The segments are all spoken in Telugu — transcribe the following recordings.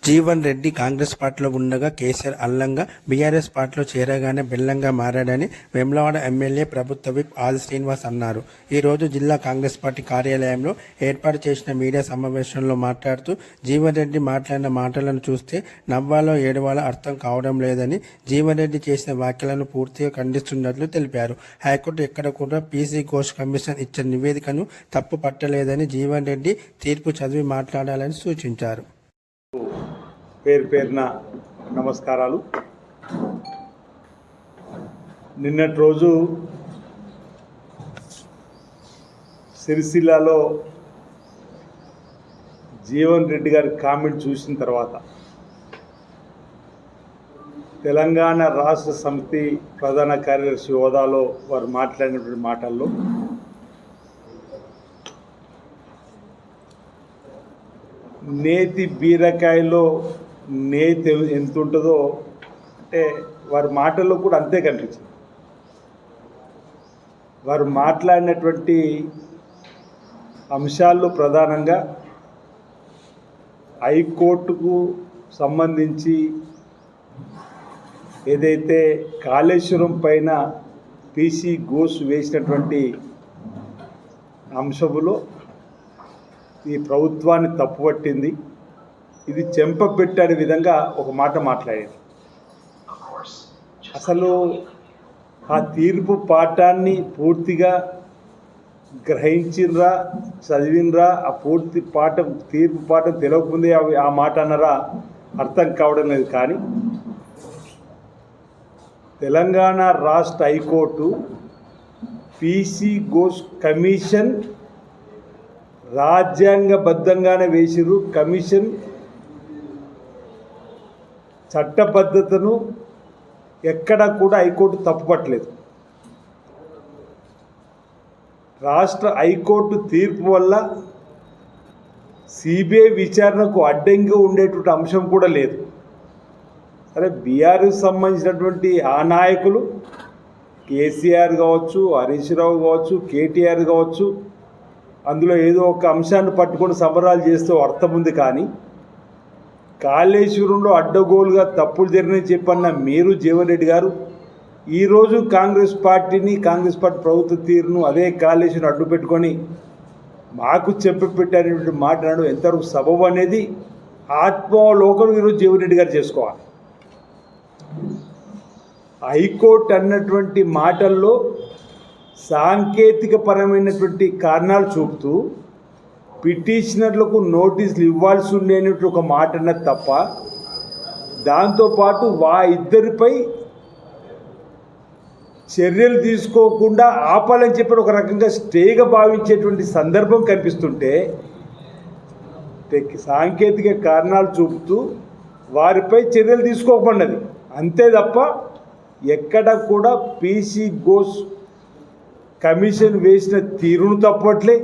జీవన్ రెడ్డి కాంగ్రెస్ పార్టీలో ఉండగా కేసీఆర్ అల్లంగా బీఆర్ఎస్ పార్టీలో చేరగానే బెల్లంగా మారాడని వేములవాడ ఎమ్మెల్యే ప్రభుత్వ విప్ ఆది శ్రీనివాస్ అన్నారు. ఈరోజు జిల్లా కాంగ్రెస్ పార్టీ కార్యాలయంలో ఏర్పాటు చేసిన మీడియా సమావేశంలో మాట్లాడుతూ జీవన్ రెడ్డి మాట్లాడిన మాటలను చూస్తే నవ్వాలో ఏడవాలో అర్థం కావడం లేదని, జీవన్ రెడ్డి చేసిన వ్యాఖ్యలను పూర్తిగా ఖండిస్తున్నట్లు తెలిపారు. హైకోర్టు ఎక్కడ కూడా పీసీ ఘోష్ కమిషన్ ఇచ్చిన నివేదికను తప్పు పట్టలేదని, జీవన్ రెడ్డి తీర్పు చదివి మాట్లాడాలని సూచించారు. పేరున నమస్కారాలు. నిన్నటి రోజు సిరిసిల్లలో జీవన్ రెడ్డి గారి కామెంట్ చూసిన తర్వాత తెలంగాణ రాష్ట్ర సమితి ప్రధాన కార్యదర్శి హోదాలో వారు మాట్లాడినటువంటి మాటల్లో నేతి బీరకాయలో నేతి ఎంత ఉంటుందో అంటే వారి మాటల్లో కూడా అంతే కనిపించింది. వారు మాట్లాడినటువంటి అంశాల్లో ప్రధానంగా హైకోర్టుకు సంబంధించి ఏదైతే కాళేశ్వరం పైన పీసీ ఘోష్ వేసినటువంటి అంశములో ఈ ప్రభుత్వాన్ని తప్పుపట్టింది, ఇది చెంపపెట్టే విధంగా ఒక మాట మాట్లాడారు. అసలు ఆ తీర్పు పాఠాన్ని పూర్తిగా గ్రహించినరా, చదివినరా, ఆ పూర్తి పాఠం తీర్పు పాఠం తెలియకముందే ఆ మాట అన్నరా అర్థం కావడం లేదు. కానీ తెలంగాణ రాష్ట్ర హైకోర్టు పీసీ ఘోష్ కమిషన్ రాజ్యాంగబద్ధంగానే వేసిరు. కమిషన్ చట్టబద్ధతను ఎక్కడా కూడా హైకోర్టు తప్పుపట్టలేదు. రాష్ట్ర హైకోర్టు తీర్పు వల్ల సిబిఐ విచారణకు అడ్డంగా ఉండేటువంటి అంశం కూడా లేదు. సరే, బీఆర్ఎస్ సంబంధించినటువంటి ఆ నాయకులు కేసీఆర్ కావచ్చు, హరీష్ రావు కావచ్చు, కేటీఆర్ కావచ్చు, అందులో ఏదో ఒక అంశాన్ని పట్టుకొని సంబరాలు చేస్తూ అర్థం ఉంది. కానీ కాళేశ్వరంలో అడ్డగోలుగా తప్పులు జరిగినాయని చెప్పన్న మీరు జీవన్ రెడ్డి గారు ఈరోజు కాంగ్రెస్ పార్టీ ప్రభుత్వ తీరును అదే కాళేశ్వరం అడ్డు పెట్టుకొని మాకు చెప్పపెట్టారనేటువంటి మాట్లాడడం ఎంతవరకు సబబు అనేది ఆత్మలోకం ఈరోజు జీవన్ రెడ్డి గారు చేసుకోవాలి. హైకోర్టు అన్నటువంటి మాటల్లో సాంకేతిక పరమైనటువంటి కారణాలు చూపుతూ పిటిషనర్లకు నోటీసులు ఇవ్వాల్సి ఉండేటువంటి ఒక మాట అన్నది తప్ప, దాంతోపాటు ఇద్దరిపై చర్యలు తీసుకోకుండా ఆపాలని చెప్పి ఒక రకంగా స్టేగా భావించేటువంటి సందర్భం కనిపిస్తుంటే, సాంకేతిక కారణాలు చూపుతూ వారిపై చర్యలు తీసుకోకున్నది అంతే తప్ప ఎక్కడ కూడా పీసీ ఘోష్ కమిషన్ వేసిన తీరును తప్పట్లే.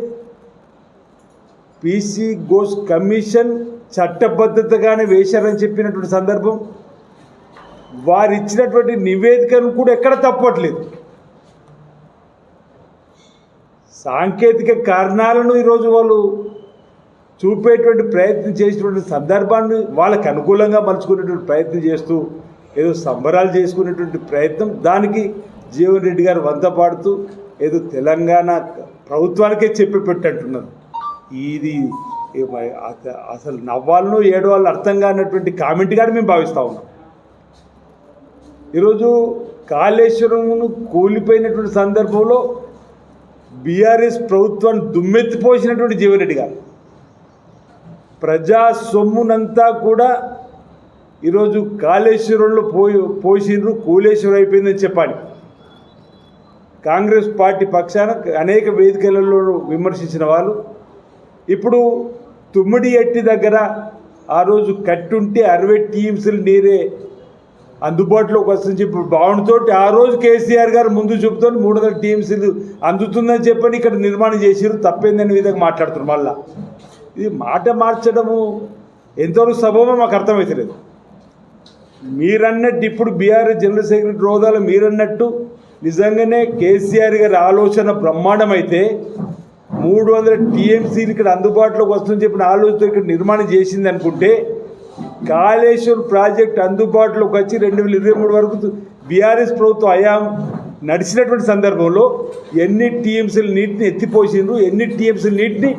పీసీ ఘోష్ కమిషన్ చట్టబద్ధతగానే వేశారని చెప్పినటువంటి సందర్భం, వారు ఇచ్చినటువంటి నివేదికను కూడా ఎక్కడ తప్పట్లేదు. సాంకేతిక కారణాలను ఈరోజు వాళ్ళు చూపేటువంటి ప్రయత్నం చేసినటువంటి సందర్భాన్ని వాళ్ళకి అనుకూలంగా మలుచుకునేటువంటి ప్రయత్నం చేస్తూ ఏదో సంబరాలు చేసుకునేటువంటి ప్రయత్నం, దానికి జీవన్ రెడ్డి గారు వంత పాడుతూ ఏదో తెలంగాణ ప్రభుత్వానికే చెప్పి పెట్టంటున్నారు. ఇది అసలు నవ్వాలను ఏడవాళ్ళను అర్థం కానటువంటి కామెంట్ గాని మేము భావిస్తూ ఉన్నాం. ఈరోజు కాళేశ్వరమును కూలిపోయినటువంటి సందర్భంలో బీఆర్ఎస్ ప్రభుత్వాన్ని దుమ్మెత్తిపోసినటువంటి జీవన్ రెడ్డి గారు ప్రజా సొమ్మునంతా కూడా ఈరోజు కాళేశ్వరంలో పోసిండ్రు, కూలేశ్వరం అయిపోయిందని చెప్పాలి. కాంగ్రెస్ పార్టీ పక్షాన అనేక వేదికలలో విమర్శించిన వాళ్ళు ఇప్పుడు తుమ్మిడి ఎట్టి దగ్గర ఆ రోజు కట్టుంటే 60 టీఎంసీలు నీరే అందుబాటులోకి వస్తుందని చెప్పి భావనతో ఆ రోజు కేసీఆర్ గారు ముందు చూపుతూ 300 టీఎంసీలు అందుతుందని చెప్పని ఇక్కడ నిర్మాణం చేసిరు, తప్పేందని విధంగా మాట్లాడుతున్నారు. మళ్ళా ఇది మాట మార్చడము ఎంతవరకు సబబో మాకు అర్థమవుతలేదు. మీరన్నట్టు ఇప్పుడు బీఆర్ఎస్ జనరల్ సెక్రటరీ హోదాలో మీరన్నట్టు నిజంగానే కేసీఆర్ గారి ఆలోచన బ్రహ్మాండమైతే 300 టీఎంసీలు ఇక్కడ అందుబాటులోకి వస్తుందని చెప్పిన ఆలోచనతో ఇక్కడ నిర్మాణం చేసింది అనుకుంటే కాళేశ్వరం ప్రాజెక్ట్ అందుబాటులోకి వచ్చి 2023 వరకు బీఆర్ఎస్ ప్రభుత్వం నడిచినటువంటి సందర్భంలో ఎన్ని టీఎంసీల నీటిని ఎత్తిపోసిండ్రు, ఎన్ని టీఎంసీల నీటిని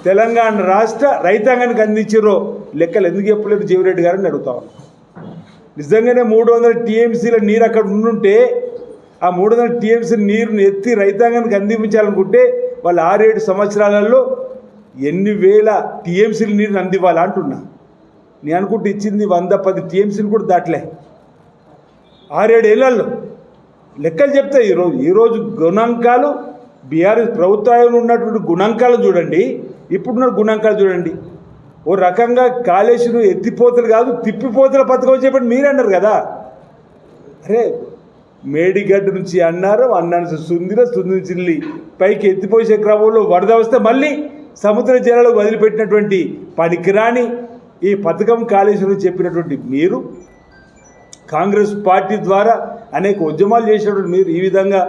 తెలంగాణ రాష్ట్ర రైతాంగానికి అందించారో లెక్కలు ఎందుకు చెప్పలేదు జీవిరెడ్డి గారిని అడుగుతా ఉన్నాను. నిజంగానే 300 టీఎంసీల నీరు అక్కడ ఉండుంటే ఆ 300 టీఎంసీ నీరుని ఎత్తి రైతాంగానికి అందించాలనుకుంటే వాళ్ళు 6-7 సంవత్సరాలలో ఎన్ని వేల టీఎంసీల నీరుని అందివ్వాలి అంటున్నా. నేను అనుకుంటే ఇచ్చింది 110 టీఎంసీలు కూడా దాటలే 6-7 ఏళ్లలో. లెక్కలు చెప్తాయి ఈరోజు గణాంకాలు బీఆర్ఎస్ ప్రభుత్వంలో ఉన్నటువంటి గుణాంకాలు చూడండి, ఇప్పుడున్న గుణాంకాలు చూడండి. ఓ రకంగా కాళేశ్వరం ఎత్తిపోతలు కాదు తిప్పిపోతల పథకం చెప్పండి మీరే అన్నారు కదా. అరే మేడిగడ్డ నుంచి అన్నాను సుందిర చిల్లి పైకి ఎత్తిపోసే క్రమంలో వరద వస్తే మళ్ళీ సముద్ర జలాలు వదిలిపెట్టినటువంటి పనికిరాని ఈ పథకం కాళేశ్వరం చెప్పినటువంటి మీరు, కాంగ్రెస్ పార్టీ ద్వారా అనేక ఉద్యమాలు చేసినటువంటి మీరు ఈ విధంగా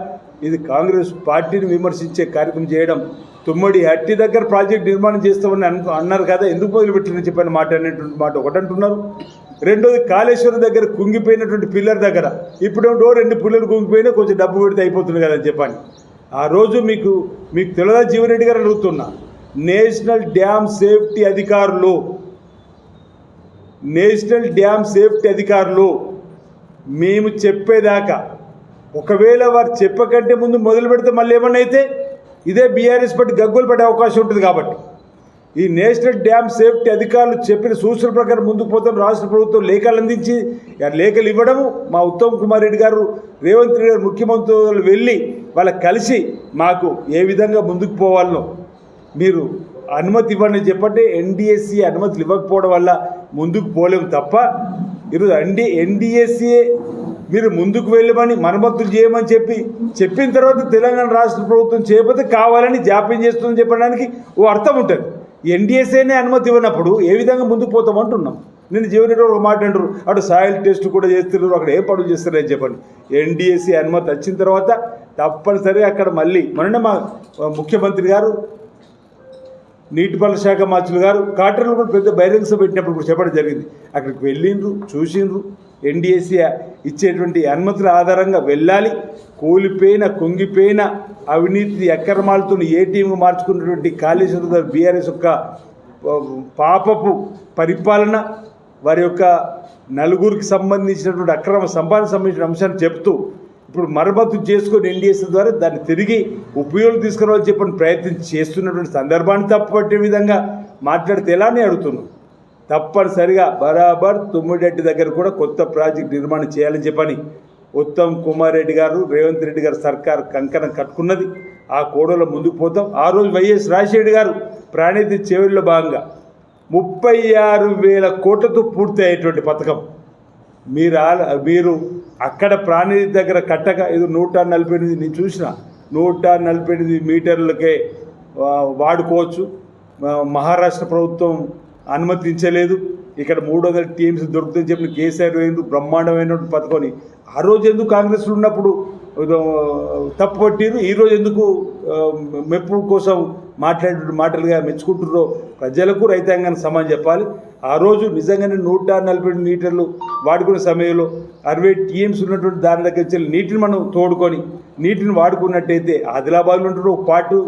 ఇది కాంగ్రెస్ పార్టీని విమర్శించే కార్యక్రమం చేయడం, తుమ్మడి హట్టి దగ్గర ప్రాజెక్ట్ నిర్మాణం చేస్తామని అన్నారు కదా, ఎందుకు మొదలుపెట్టినని చెప్పిన మాట అనేటువంటి మాట ఒకటంటున్నారు. రెండోది కాళేశ్వరం దగ్గర కుంగిపోయినటువంటి పిల్లర్ దగ్గర ఇప్పుడేమో 2 పిల్లలు కుంగిపోయినా కొంచెం డబ్బు పెడితే అయిపోతుంది కదా అని చెప్పండి. ఆ రోజు మీకు తెలియదా జీవరెడ్డి గారు అడుగుతున్నా, నేషనల్ డ్యామ్ సేఫ్టీ అధికారులు మేము చెప్పేదాకా ఒకవేళ వారు చెప్పకంటే ముందు మొదలు పెడితే మళ్ళీ ఏమన్నా అయితే ఇదే బీఆర్ఎస్ పట్టి గగ్గోలు పడే అవకాశం ఉంటుంది. కాబట్టి ఈ నేషనల్ డ్యామ్ సేఫ్టీ అధికారులు చెప్పిన సూచనల ప్రకారం ముందుకు పోతాం. రాష్ట్ర ప్రభుత్వం లేఖలు అందించి లేఖలు ఇవ్వడము, మా ఉత్తమ్ కుమార్ రెడ్డి గారు, రేవంత్ రెడ్డి గారు ముఖ్యమంత్రులు వెళ్ళి వాళ్ళకి కలిసి మాకు ఏ విధంగా ముందుకు పోవాలనో మీరు అనుమతి ఇవ్వండి చెప్పండి. ఎన్డీఎస్సీ అనుమతులు ఇవ్వకపోవడం వల్ల ముందుకు పోలేము తప్ప ఈరోజు ఎన్డీఎస్సీ మీరు ముందుకు వెళ్ళమని మరమ్మతులు చేయమని చెప్పిన తర్వాత తెలంగాణ రాష్ట్ర ప్రభుత్వం చేయకపోతే కావాలని జాప్యం చేస్తుందని చెప్పడానికి ఓ అర్థం ఉంటుంది. ఎన్డీఎస్ఏనే అనుమతి ఇవ్వనప్పుడు ఏ విధంగా ముందుకు పోతామంటున్నాం. నేను జీవనరెడ్డి ఒక మాట అంటారు, అటు సాయిల్ టెస్ట్ కూడా చేస్తున్నారు, అక్కడ ఏ పనులు చేస్తారని చెప్పండి. ఎన్డీఎస్సీ అనుమతి వచ్చిన తర్వాత తప్పనిసరిగా అక్కడ మళ్ళీ మొన్న మా ముఖ్యమంత్రి గారు, నీటిపారుదల శాఖ మంత్రులు గారు కాటర్లు కూడా పెద్ద బహిరంగ సభ పెట్టినప్పుడు కూడా చెప్పడం జరిగింది. అక్కడికి వెళ్ళిండ్రు, చూసిండ్రు. ఎన్డీఎస్సీ ఇచ్చేటువంటి అనుమతుల ఆధారంగా వెళ్ళాలి. కూలిపోయిన కుంగిపోయిన అవినీతి అక్రమాలతో ఏటీఎంగా మార్చుకున్నటువంటి కాళేశ్వరం బీఆర్ఎస్ యొక్క పాపపు పరిపాలన, వారి యొక్క నలుగురికి సంబంధించినటువంటి అక్రమ సంపాదన సంబంధించిన అంశాన్ని చెప్తూ ఇప్పుడు మరమ్మతు చేసుకొని ఎన్డీఎస్సీ ద్వారా దాన్ని తిరిగి ఉపయోగం తీసుకురావాలని చెప్పని ప్రయత్నం చేస్తున్నటువంటి సందర్భాన్ని తప్పుపట్టే విధంగా మాట్లాడితే ఎలా అని అడుగుతున్నాం. తప్పనిసరిగా బరాబర్ తుమ్మిడిహట్టి దగ్గర కూడా కొత్త ప్రాజెక్ట్ నిర్మాణం చేయాలని చెప్పని ఉత్తమ్ కుమార్ రెడ్డి గారు, రేవంత్ రెడ్డి గారు సర్కార్ కంకణం కట్టుకున్నది. ఆ కోడలో ముందుకు పోతాం. ఆ రోజు వైఎస్ రాజశేఖర్ గారు ప్రాణితి చేవెళ్ళలో భాగంగా 36,000 కోట్లతో పూర్తి అయ్యేటువంటి పథకం మీరు అక్కడ ప్రాణితి దగ్గర కట్టక ఇది 148 నేను చూసిన 148 మీటర్లకే వాడుకోవచ్చు. మహారాష్ట్ర ప్రభుత్వం అనుమతించలేదు. ఇక్కడ 300 టీఎంసీ దొరుకుతుందని చెప్పిన కేసీఆర్ వేయండు బ్రహ్మాండమైన పథకం. ఆ రోజు ఎందుకు కాంగ్రెస్లో ఉన్నప్పుడు తప్పుపట్టిరు, ఈరోజు ఎందుకు మెప్పు కోసం మాటలుగా మెచ్చుకుంటున్నారో ప్రజలకు రైతాంగానికి సమానం చెప్పాలి. ఆ రోజు నిజంగానే 148 మీటర్లు వాడుకునే సమయంలో 60 టీఎంసీ ఉన్నటువంటి దాని దగ్గర వచ్చి నీటిని మనం తోడుకొని నీటిని వాడుకున్నట్టయితే ఆదిలాబాద్లో ఉంటున్న ఒక పాటు,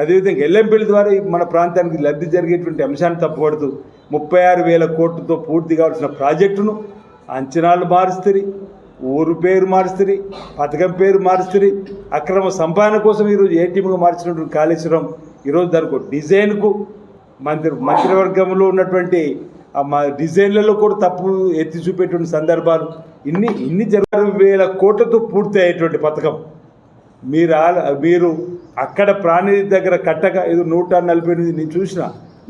అదేవిధంగా ఎల్లంపల్లి ద్వారా మన ప్రాంతానికి లబ్ధి జరిగేటువంటి అంశాన్ని తప్పుపడుతూ 36,000 కోట్లతో పూర్తి కావాల్సిన ప్రాజెక్టును అంచనాలు మారుస్తుంది, ఊరు పేరు మారుస్తుంది, పథకం పేరు మారుస్తుంది. అక్రమ సంపాదన కోసం ఈరోజు ఏటీఎంగా మార్చినటువంటి కాళేశ్వరం ఈరోజు దానికి డిజైన్కు మంత్రివర్గంలో ఉన్నటువంటి డిజైన్లలో కూడా తప్పు ఎత్తి చూపేటువంటి సందర్భాలు ఇన్ని 60,000 కోట్లతో పూర్తి అయ్యేటువంటి పథకం మీరు అక్కడ ప్రాణితి దగ్గర కట్టక ఇది 148 నేను చూసిన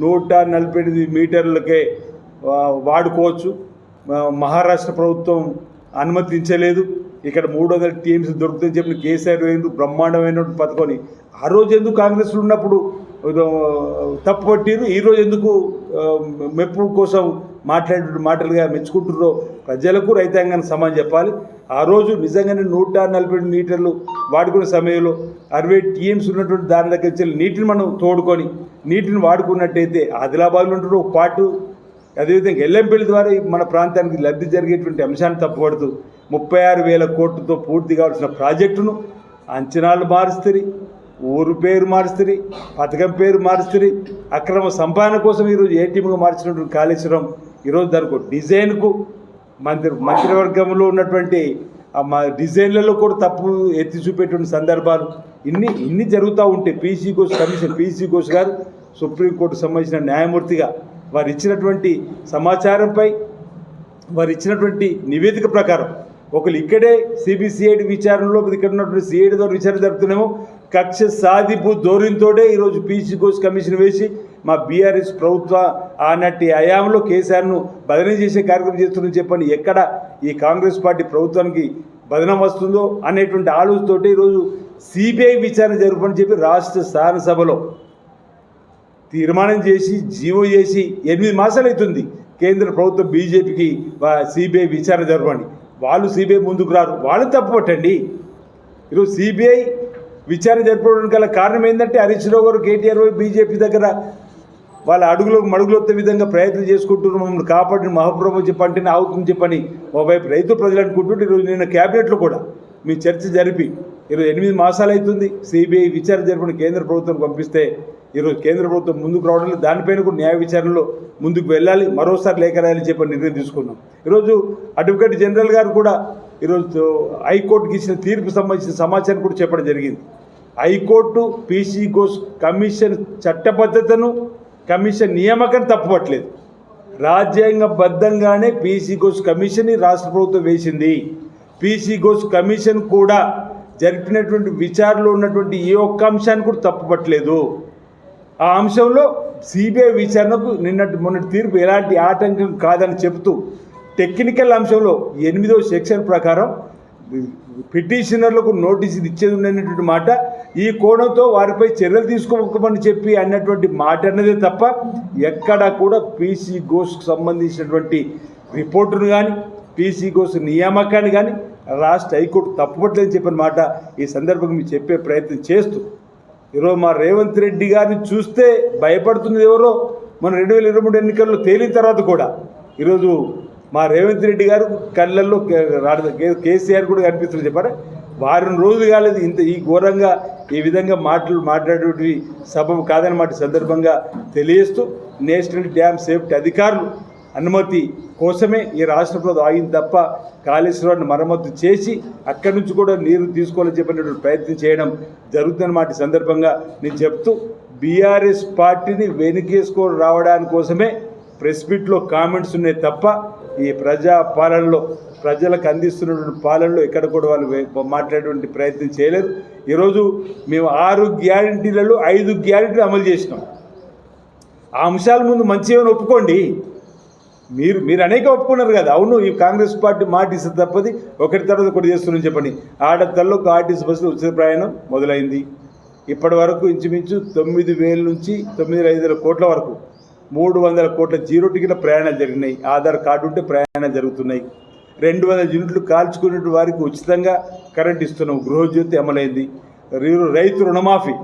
148 మీటర్లకే వాడుకోవచ్చు. మహారాష్ట్ర ప్రభుత్వం అనుమతించలేదు. ఇక్కడ 300 టీఎంసీ దొరుకుతుందని చెప్పిన కేసీఆర్ వేయండు బ్రహ్మాండమైన పథకం. ఆ రోజు ఎందుకు కాంగ్రెస్లో ఉన్నప్పుడు తప్పుపట్టిరు, ఈరోజు ఎందుకు మెప్పు కోసం మాటలుగా మెచ్చుకుంటున్నారో ప్రజలకు రైతాంగానికి సమానం చెప్పాలి. ఆ రోజు నిజంగానే 148 మీటర్లు వాడుకునే సమయంలో 60 టీఎంసీ ఉన్నటువంటి దాని దగ్గర వచ్చి నీటిని మనం తోడుకొని నీటిని వాడుకున్నట్టయితే ఆదిలాబాద్లో ఉంటున్న ఒక పాటు, అదేవిధంగా ఎల్లంపల్లి ద్వారా మన ప్రాంతానికి లబ్ధి జరిగేటువంటి అంశాన్ని తప్పుపడుతూ 36,000 కోట్లతో పూర్తి కావాల్సిన ప్రాజెక్టును అంచనాలు మారుస్తుంది, ఊరు పేరు మారుస్తుంది, పథకం పేరు మారుస్తుంది, అక్రమ సంపాదన కోసం ఈరోజు ఏటీఎంగా మార్చినటువంటి కాళేశ్వరం ఈరోజు దానికి డిజైన్కు మంత్రివర్గంలో ఉన్నటువంటి డిజైన్లలో కూడా తప్పు ఎత్తి చూపేటువంటి సందర్భాలు ఇన్ని జరుగుతూ ఉంటాయి. పీసీ ఘోష్ గారు సుప్రీంకోర్టుకు సంబంధించిన న్యాయమూర్తిగా వారు ఇచ్చినటువంటి సమాచారంపై వారు ఇచ్చినటువంటి నివేదిక ప్రకారం ఒకరు ఇక్కడే సిబిసిఐడి విచారణలో ఇక్కడ ఉన్నటువంటి సిఐడి ద్వారా విచారణ జరుపుతున్నామో కక్ష సాధింపు ధోరణితోటే ఈరోజు పీసీ ఘోష్ కమిషన్ వేసి మా బీఆర్ఎస్ ప్రభుత్వ ఆనాటి హయాంలో కేసీఆర్ను బదిలీ చేసే కార్యక్రమం చేస్తుందని చెప్పని ఎక్కడ ఈ కాంగ్రెస్ పార్టీ ప్రభుత్వానికి బదనం వస్తుందో అనేటువంటి ఆలోచనతోటి ఈరోజు సిబిఐ విచారణ జరుపని చెప్పి రాష్ట్ర శాసనసభలో తీర్మానం చేసి జీవో చేసి 8 మాసాలు అవుతుంది కేంద్ర ప్రభుత్వం బీజేపీకి సిబిఐ విచారణ జరపండి. వాళ్ళు సిబిఐ ముందుకు రారు, వాళ్ళు తప్పుపట్టండి. ఈరోజు సిబిఐ విచారణ జరపడానికి గల కారణం ఏంటంటే హరీష్ రావు గారు కేటీఆర్ బీజేపీ దగ్గర వాళ్ళ మడుగులొత్తే విధంగా ప్రయత్నం చేసుకుంటున్నారు. మమ్మల్ని కాపాడిన మహాప్రభు చెప్పంటేనే అవుతుంది చెప్పని ఒకవైపు రైతు ప్రజలు అనుకుంటుంటే ఈరోజు నిన్న క్యాబినెట్లో కూడా మీ చర్చ జరిపి ఈరోజు 8 మాసాలు అవుతుంది సిబిఐ విచారణ జరపని కేంద్ర ప్రభుత్వం పంపిస్తే ఈరోజు కేంద్ర ప్రభుత్వం ముందుకు రావడం లేదు. దానిపైన కూడా న్యాయ విచారణలో ముందుకు వెళ్ళాలి, మరోసారి లేఖ రాయాలని చెప్పి నిర్ణయం తీసుకున్నాం. ఈరోజు అడ్వకేట్ జనరల్ గారు కూడా ఈరోజు హైకోర్టుకి ఇచ్చిన తీర్పు సంబంధించిన సమాచారం కూడా చెప్పడం జరిగింది. హైకోర్టు పీసీ ఘోష్ కమిషన్ చట్టబద్ధతను కమిషన్ నియామకాన్ని తప్పుపట్టలేదు. రాజ్యాంగబద్ధంగానే పీసీ ఘోష్ కమిషన్ని రాష్ట్ర ప్రభుత్వం వేసింది. పీసీ ఘోష్ కమిషన్ కూడా జరిపినటువంటి విచారణలో ఉన్నటువంటి ఏ ఒక్క అంశాన్ని కూడా తప్పుపట్టలేదు. ఆ అంశంలో సిబిఐ విచారణకు మొన్నటి తీర్పు ఎలాంటి ఆటంకం కాదని చెబుతూ టెక్నికల్ అంశంలో 8వ సెక్షన్ ప్రకారం పిటిషనర్లకు నోటీసులు ఇచ్చేది ఉన్నటువంటి మాట, ఈ కోణంతో వారిపై చర్యలు తీసుకోమని చెప్పి అన్నటువంటి మాట అన్నదే తప్ప ఎక్కడా కూడా పీసీ ఘోష్కు సంబంధించినటువంటి రిపోర్టును కానీ పీసీ ఘోష్ నియామకాన్ని కానీ రాష్ట్ర హైకోర్టు తప్పుపట్టలేదని చెప్పిన మాట ఈ సందర్భంగా మీరు చెప్పే ప్రయత్నం చేస్తూ ఈరోజు మా రేవంత్ రెడ్డి గారిని చూస్తే భయపడుతున్నది ఎవరో మన 2023 ఎన్నికల్లో తేలిన తర్వాత కూడా ఈరోజు మా రేవంత్ రెడ్డి గారు కళ్ళల్లో కేసీఆర్ కూడా కనిపిస్తుంది చెప్పారా. వారం రోజులు కాలేదు ఈ ఘోరంగా ఈ విధంగా మాట్లాడేటి సబబు కాదన్నమాట సందర్భంగా తెలియజేస్తూ నేషనల్ డ్యామ్ సేఫ్టీ అధికారులు అనుమతి కోసమే ఈ రాష్ట్ర ప్రభుత్వం ఆగింది తప్ప కాళేశ్వరాన్ని మరమ్మతు చేసి అక్కడి నుంచి కూడా నీరు తీసుకోవాలని చెప్పినటువంటి ప్రయత్నం చేయడం జరుగుతుందన్నమాట సందర్భంగా నేను చెప్తూ బీఆర్ఎస్ పార్టీని వెనుకేసుకొని రావడానికి కోసమే ప్రెస్ మీట్లో కామెంట్స్ ఉన్నాయి తప్ప ఈ ప్రజా పాలనలో ప్రజలకు అందిస్తున్నటువంటి పాలనలో ఎక్కడ కూడా వాళ్ళు మాట్లాడేటువంటి ప్రయత్నం చేయలేరు. ఈరోజు మేము 6 గ్యారంటీలలో 5 గ్యారంటీలు అమలు చేసినాం. ఆ అంశాల ముందు మంచి ఏమైనా ఒప్పుకోండి. మీరు అనేక ఒప్పుకున్నారు కదా, అవును ఈ కాంగ్రెస్ పార్టీ మాట ఇస్తే తప్పది ఒకటి తర్వాత ఒకటి చేస్తున్నారని చెప్పండి. ఆడతల్లోకి ఆర్టీసీ బస్సులు ఉచిత ప్రయాణం మొదలైంది. ఇప్పటి వరకు ఇంచుమించు 9,000 నుంచి 9,500 కోట్ల వరకు 300 కోట్ల జీరో టికెట్ల ప్రయాణాలు జరిగినాయి. ఆధార్ కార్డు ఉంటే ప్రయాణాలు జరుగుతున్నాయి. 200 యూనిట్లు కాల్చుకునే వారికి ఉచితంగా కరెంట్ ఇస్తున్నాం. గృహజ్యోతి అమలైంది. రైతు రుణమాఫీ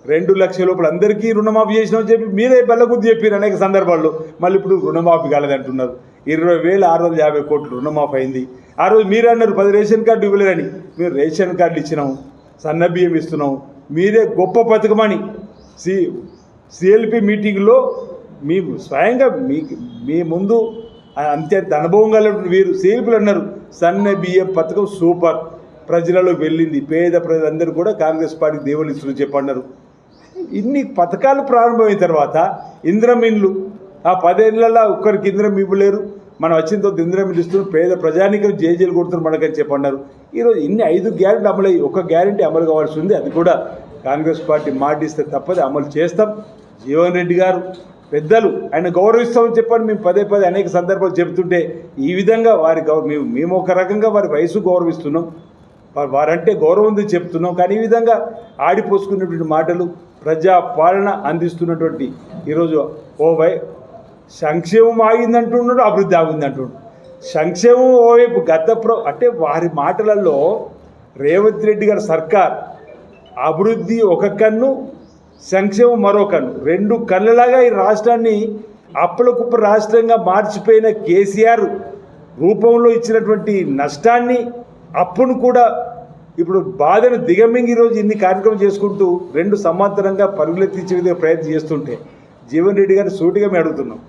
2 లక్షల లోపల అందరికీ రుణమాఫీ చేసినామని చెప్పి మీరే బల్లగుద్ది చెప్పారు అనేక సందర్భాల్లో. మళ్ళీ ఇప్పుడు రుణమాఫీ కాలేదంటున్నారు. 20,650 కోట్లు రుణమాఫీ అయింది. ఆ రోజు మీరు అన్నారు 10 రేషన్ కార్డు ఇవ్వలేరని. మీరు రేషన్ కార్డులు ఇచ్చినాము, సన్న బియ్యం ఇస్తున్నాం. మీరే గొప్ప పథకమని సిఎల్పి మీటింగ్లో మీ స్వయంగా మీ ముందు అంత్యంత అనుభవం కలిగిన వీరు సిఎల్పిలు అన్నారు సన్న బియ్యం పథకం సూపర్, ప్రజలలో వెళ్ళింది, పేద ప్రజలందరూ కూడా కాంగ్రెస్ పార్టీ దేవుళ్ళు ఇస్తున్నారు చెప్పన్నారు. ఇన్ని పథకాలు ప్రారంభమైన తర్వాత ఇందిరం ఇండ్లు ఆ 10 ఏళ్ళలో ఒక్కరికి ఇందిరం ఇవ్వలేరు, మనం వచ్చిన తర్వాత ఇందిరం ఇల్లు ఇస్తున్నారు, పేద ప్రజానికలు జేజేలు కొడుతున్నారు మనకని చెప్పన్నారు. ఈరోజు ఇన్ని 5 గ్యారెంటీలు అమలయ్యి ఒక గ్యారెంటీ అమలు కావాల్సి ఉంది. అది కూడా కాంగ్రెస్ పార్టీ మాటిస్తే తప్పది అమలు చేస్తాం. జీవన్ రెడ్డి గారు పెద్దలు, ఆయన గౌరవిస్తామని చెప్పని మేము పదే అనేక సందర్భాలు చెబుతుంటే ఈ విధంగా వారి మేము ఒక రకంగా వారి వయసు గౌరవిస్తున్నాం, వారంటే గౌరవం ఉంది చెప్తున్నాం. కానీ ఈ విధంగా ఆడిపోసుకున్నటువంటి మాటలు ప్రజా పాలన అందిస్తున్నటువంటి ఈరోజు సంక్షేమం ఆగిందంటున్నాడు, అభివృద్ధి ఆగిందంటున్నాడు. సంక్షేమం ఓవైపు అంటే వారి మాటలలో రేవంత్ రెడ్డి గారి సర్కార్ అభివృద్ధి ఒక కన్ను, సంక్షేమం మరో కన్ను, 2 కళ్ళలాగా ఈ రాష్ట్రాన్ని అప్పుల కుప్ప రాష్ట్రంగా మార్చిపోయిన కేసీఆర్ రూపంలో ఇచ్చినటువంటి నష్టాన్ని అప్పును కూడా ఇప్పుడు బాధను దిగమింగి ఈరోజు ఇన్ని కార్యక్రమం చేసుకుంటూ 2 సంవత్సరంగా పరుగులెత్తించే విధంగా ప్రయత్నం చేస్తుంటే జీవన్ రెడ్డి గారు సూటిగా మేము అడుగుతున్నాం.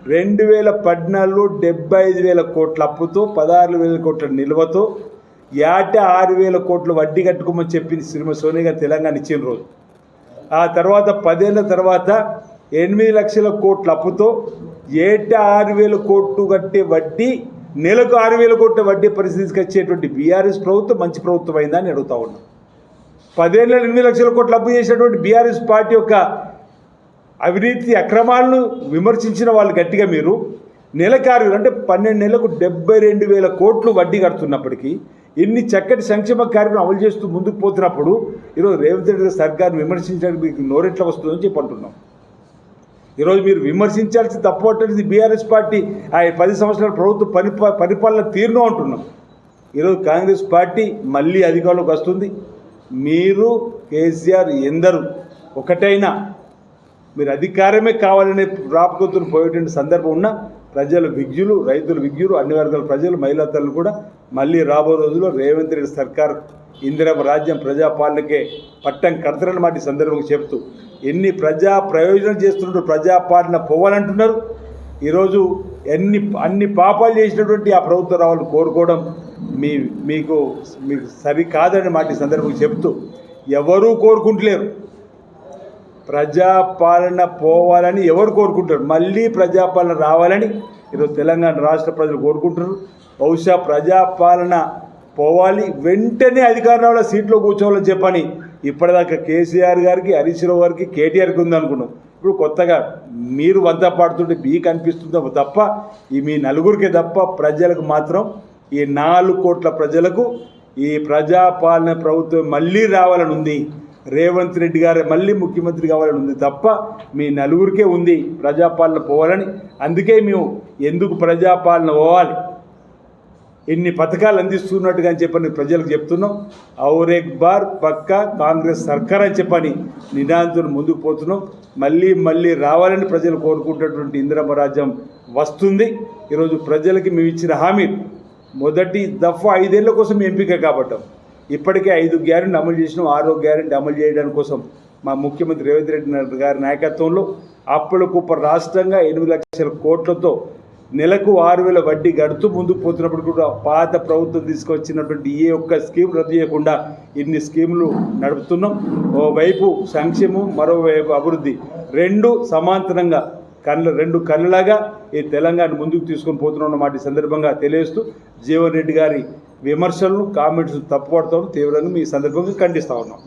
2014లో 75,000 కోట్ల అప్పుతో 16,000 కోట్ల నిల్వతో ఏటా 6,000 కోట్ల వడ్డీ కట్టుకోమని చెప్పింది శ్రీమతి సోనియా గారు తెలంగాణ ఇచ్చిన రోజు. ఆ తర్వాత 10 ఏళ్ల తర్వాత 8 లక్షల కోట్ల అప్పుతో ఏటా 6,000 కోట్లు కట్టే వడ్డీ, నెలకు 6,000 కోట్ల వడ్డీ పరిస్థితికి వచ్చేటువంటి బీఆర్ఎస్ ప్రభుత్వం మంచి ప్రభుత్వం అయిందా అని అడుగుతా ఉన్నాం. 10 ఏళ్ళలో 8 లక్షల కోట్ల అప్పు చేసినటువంటి బీఆర్ఎస్ పార్టీ యొక్క అవినీతి అక్రమాలను విమర్శించిన వాళ్ళు గట్టిగా మీరు నెలకు 6,000 అంటే 12 నెలలకు 72,000 కోట్లు వడ్డీ కడుతున్నప్పటికీ ఇన్ని చక్కటి సంక్షేమ కార్యక్రమం అమలు చేస్తూ ముందుకు పోతున్నప్పుడు ఈరోజు రేవంత్ రెడ్డి గారి సర్కార్ను విమర్శించడానికి మీకు నోరెట్లా వస్తుందని చెప్పి అంటున్నాం. ఈరోజు మీరు విమర్శించాల్సి తప్పట్టేది బీఆర్ఎస్ పార్టీ ఆ 10 సంవత్సరాల ప్రభుత్వ పరిపాలన తీరును అంటున్నాం. ఈరోజు కాంగ్రెస్ పార్టీ మళ్ళీ అధికారంలోకి వస్తుంది. మీరు కేసీఆర్ ఎందరు ఒకటైనా మీరు అధికారమే కావాలనే రాపుకొత్తును పోయేటువంటి సందర్భం ఉన్న ప్రజలు విజ్ఞులు, రైతులు విజ్ఞులు, అన్ని వర్గాల ప్రజలు, మహిళా తల్లులు కూడా మళ్ళీ రాబో రోజుల్లో రేవంత్ రెడ్డి సర్కార్ ఇందిరమ్మ రాజ్యం ప్రజాపాలనకే పట్టం కడతారని మాట ఈ సందర్భంగా చెప్తూ ఎన్ని ప్రజా ప్రయోజనం చేస్తున్నారు, ప్రజాపాలన పోవాలంటున్నారు. ఈరోజు అన్ని పాపాలు చేసినటువంటి ఆ ప్రభుత్వ రావాలని కోరుకోవడం మీకు సరికాదని మాట ఈ సందర్భంగా చెప్తూ ఎవరూ కోరుకుంటలేరు. ప్రజాపాలన పోవాలని ఎవరు కోరుకుంటారు? మళ్ళీ ప్రజాపాలన రావాలని ఈరోజు తెలంగాణ రాష్ట్ర ప్రజలు కోరుకుంటున్నారు. బహుశా ప్రజాపాలన పోవాలి, వెంటనే అధికారంలో సీట్లో కూర్చోవాలని చెప్పని ఇప్పటిదాకా కేసీఆర్ గారికి, హరీష్ రావు గారికి, కేటీఆర్కి ఉందనుకున్నాం. ఇప్పుడు కొత్తగా మీరు వద్ద పాడుతుంటే మీకు అనిపిస్తుందో తప్ప ఈ మీ నలుగురికే తప్ప ప్రజలకు మాత్రం ఈ 4 కోట్ల ప్రజలకు ఈ ప్రజాపాలన ప్రభుత్వం మళ్ళీ రావాలని ఉంది. రేవంత్ రెడ్డి గారు మళ్ళీ ముఖ్యమంత్రి కావాలని ఉంది తప్ప మీ నలుగురికే ఉంది ప్రజాపాలన పోవాలని. అందుకే మేము ఎందుకు ప్రజాపాలన పోవాలి, ఇన్ని పథకాలు అందిస్తున్నట్టుగా అని చెప్పని ప్రజలకు చెప్తున్నాం. ఔర్ ఎక్ బార్ పక్కా కాంగ్రెస్ సర్కార్ అని చెప్పని నినాదంతో ముందుకు పోతున్నాం. మళ్ళీ రావాలని ప్రజలు కోరుకుంటున్నటువంటి ఇందిరమ్మ రాజ్యం వస్తుంది. ఈరోజు ప్రజలకి మేము ఇచ్చిన హామీ మొదటి దఫా 5 ఏళ్ల కోసం ఎంపిక కాబట్టాం. ఇప్పటికే 5 గ్యారెంటీ అమలు చేసినాం. 6వ గ్యారెంటీ అమలు చేయడానికి కోసం మా ముఖ్యమంత్రి రేవంత్ రెడ్డి గారి నాయకత్వంలో అప్పుల కుప్ప రాష్ట్రంగా 8 లక్షల కోట్లతో నెలకు 6,000 వడ్డీ గడుతూ ముందుకు పోతున్నప్పుడు కూడా పాత ప్రభుత్వం తీసుకొచ్చినటువంటి ఏ ఒక్క స్కీమ్ రద్దు చేయకుండా ఇన్ని స్కీములు నడుపుతున్నాం. ఓవైపు సంక్షేమం, మరోవైపు అభివృద్ధి, 2 సమాంతరంగా రెండు కళ్ళలాగా ఈ తెలంగాణ ముందుకు తీసుకొని పోతున్న మాట ఈ సందర్భంగా తెలియజేస్తూ జీవన్ రెడ్డి గారి విమర్శలను, కామెంట్స్ తప్పుపడతాం తీవ్రంగా మీ సందర్భంగా ఖండిస్తా ఉన్నాం.